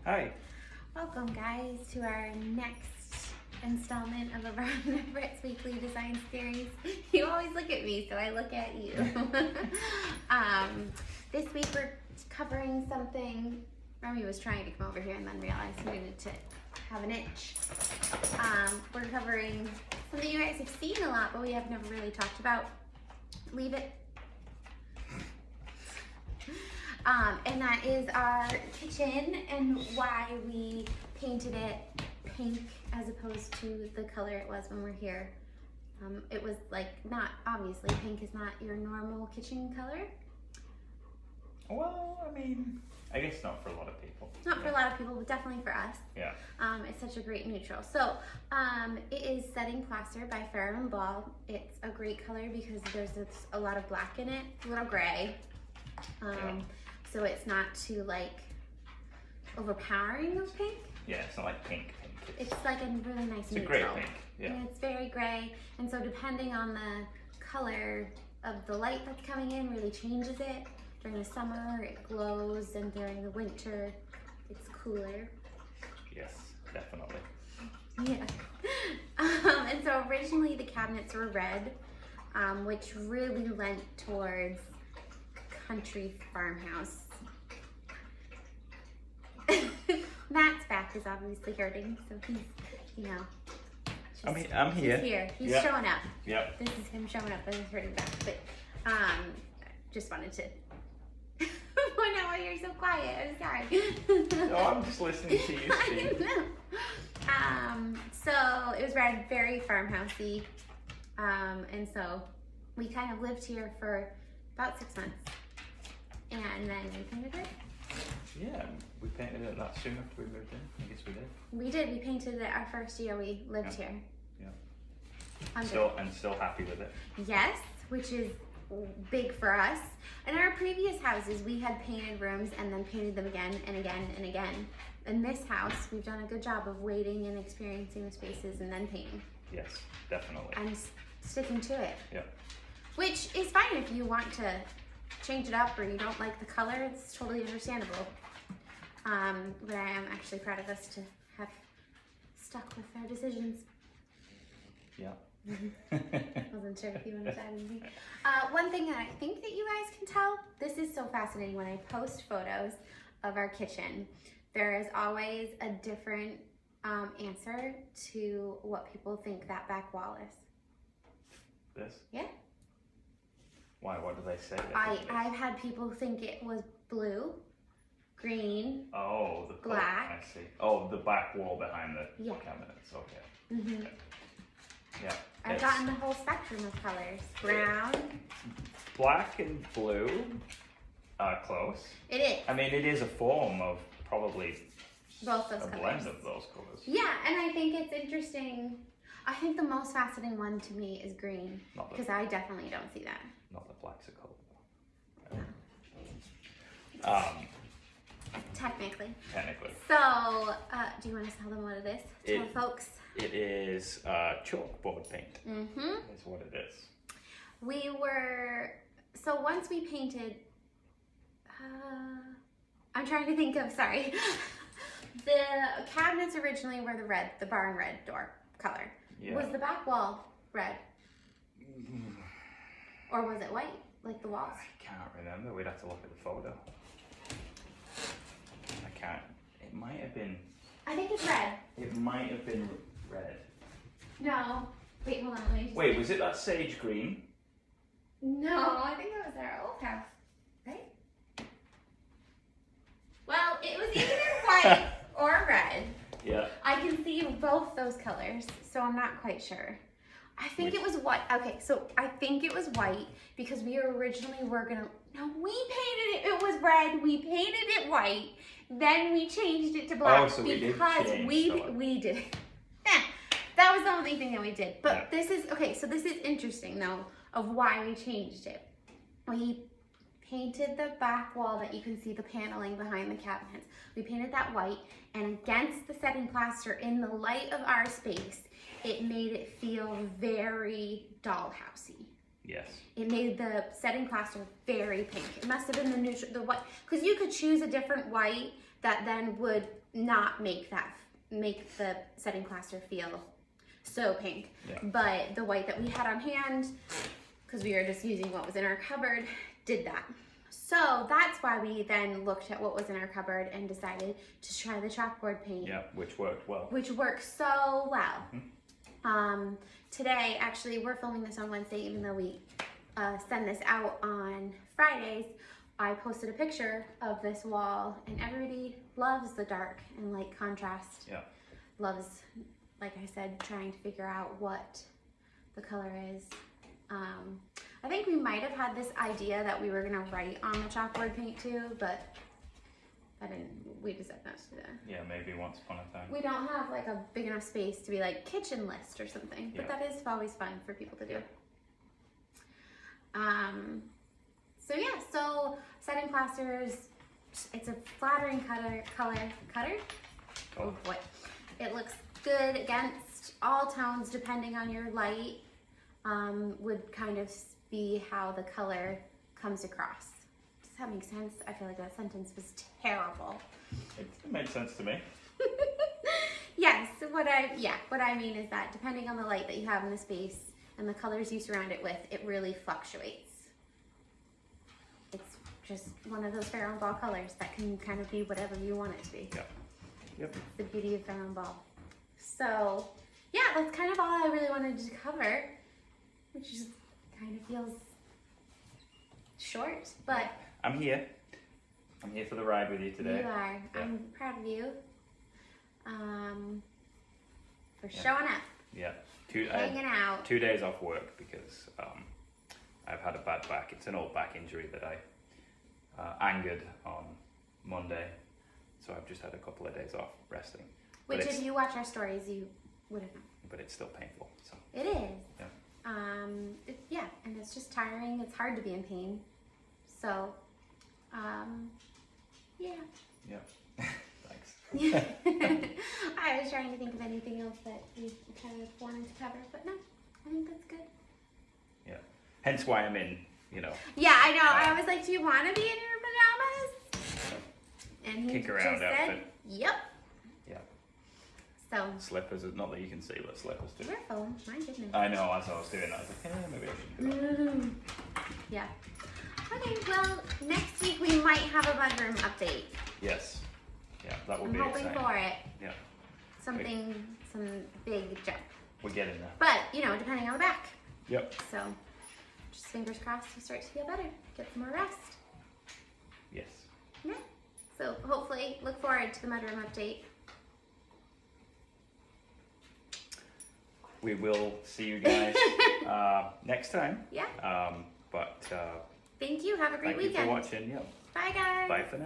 Hi. Welcome, guys, to our next installment of Around the Brits Weekly Design Series. You always look at me, so I look at you. This week we're covering something. Remy was trying to come over here and then realized he needed to have an itch. We're covering something you guys have seen a lot, but we have never really talked about. Leave it. And that is our kitchen and why we painted it pink as opposed to the color it was when we're here. It was like not, obviously pink is not your normal kitchen color. Well, I mean, I guess not for a lot of people. Not for a lot of people, but definitely for us. Yeah. It's such a great neutral. So it is Setting Plaster by Farrow & Ball. It's a great color because there's a lot of black in it, a little gray. So it's not too like overpowering of pink. Yeah, it's not like pink. It's like a really nice neutral. It's a great pink, yeah. And it's very gray, and so depending on the color of the light that's coming in really changes it. During the summer, it glows, and during the winter, it's cooler. Yes, definitely. Yeah. And so originally the cabinets were red, which really lent towards country farmhouse. Matt's back is obviously hurting, so he's, you know. I'm here. He's here. He's Yep. showing up. Yep. This is him showing up with his hurting back. But just wanted to point out why you're so quiet. I'm sorry. No, I'm just listening to you speak. So it was red, very farmhousey. And so we kind of lived here for about 6 months. And then we painted it. Yeah, we painted it that soon after we moved in. I guess we did. We did. We painted it our first year we lived here. Yeah. Still happy with it. Yes, which is big for us. In our previous houses, we had painted rooms and then painted them again and again and again. In this house, we've done a good job of waiting and experiencing the spaces and then painting. Yes, definitely. And sticking to it. Yeah. Which is fine if you want to change it up or you don't like the color. It's totally understandable. But I am actually proud of us to have stuck with our decisions. Yeah. Wasn't sure if you wanted to add anything. One thing that I think that you guys can tell, this is so fascinating when I post photos of our kitchen, there is always a different answer to what people think that back wall is. This? Yeah. Why? What do they say? I've had people think it was blue, green. Oh, the black. I see. Oh, the back wall behind the Yeah. cabinets. Okay. Mm-hmm. Okay. Yeah. I've gotten the whole spectrum of colors. Brown. Black and blue are close. It is. I mean, it is a form of probably Both those a colors. blend of those colors. Yeah, and I think it's interesting. I think the most fascinating one to me is green, because I definitely don't see that. Not that black's a color. Technically. Technically. So, do you want to tell them what it is? Tell folks. It is chalkboard paint. Mm-hmm. Is what it is. So once we painted, I'm trying to think of, sorry. The cabinets originally were the barn red door color. Yeah. Was the back wall red? Or was it white, like the walls? I can't remember. We'd have to look at the photo. I can't. It might have been. I think it's red. It might have been red. No. Wait, hold on. Let me just... Wait, was it that sage green? No, I think it was our old house. Right? Well, it was either white or red. Yeah. I can see both those colors, so I'm not quite sure. I think it was white. Okay, so I think it was white because we originally were gonna. No, we painted it. It was red. We painted it white. Then we changed it to black Oh, so we did because change we did. That was the only thing that we did. But Yeah. this is okay. So this is interesting though of why we changed it. We painted the back wall that you can see the paneling behind the cabinets. We painted that white, and against the setting plaster in the light of our space, it made it feel very dollhousey. Yes. It made the setting plaster very pink. It must have been the neutral, the white, because you could choose a different white that then would not make the setting plaster feel so pink. Yeah. But the white that we had on hand, because we were just using what was in our cupboard, did that. So that's why we then looked at what was in our cupboard and decided to try the chalkboard paint. Yeah, which worked well. Which worked so well. Mm-hmm. Today, actually, we're filming this on Wednesday, even though we send this out on Fridays. I posted a picture of this wall, and everybody loves the dark and light contrast. Yeah. Loves, like I said, trying to figure out what the color is. I think we might have had this idea that we were gonna write on the chalkboard paint too, but we decided not to do that. Yeah, maybe once upon a time. We don't have like a big enough space to be like kitchen list or something, but Yeah. that is always fun for people to do. So setting plasters, it's a flattering color. Oh boy. It looks good against all tones depending on your light, would kind of be how the color comes across. Does that make sense? I feel like that sentence was terrible. It made sense to me. Yes, what I mean is that depending on the light that you have in the space and the colors you surround it with, it really fluctuates. It's just one of those Fair and Ball colors that can kind of be whatever you want it to be. Yeah. Yep. The beauty of Fair and Ball. So, yeah, that's kind of all I really wanted to cover, which just kind of feels short, but I'm here. I'm here for the ride with you today. you are. Yeah. I'm proud of you for Yeah. showing up, Yeah. hanging out. 2 days off work because I've had a bad back. It's an old back injury that I angered on Monday. So I've just had a couple of days off resting. Which, But if you watch our stories, you would have known. But it's still painful. So It is. Yeah. Yeah, and it's just tiring. It's hard to be in pain. So, yeah. yeah. Thanks. I was trying to think of anything else that we kind of wanted to cover, but no, I think that's good. Yeah. Hence why I'm in, Yeah, I know. I was like, do you want to be in your pajamas? And he Kick around just said, outfit. yep. Yeah. So, Slippers, not that you can see, but slippers too. careful. My goodness. I know, as I was doing that, I was like, maybe I shouldn't do that. Yeah. Okay, well, next week we might have a mudroom update. Yes. Yeah, that would I'm be hoping exciting. for it. Yeah, Some big jump. we're getting there. But, depending on the back. Yep. So, just fingers crossed you start to feel better. Get some more rest. Yes. Yeah. So, hopefully, look forward to the mudroom update. We will see you guys next time. Yeah. But Thank you. Have a great thank you weekend. for watching. Yeah. Bye, guys. Bye for now.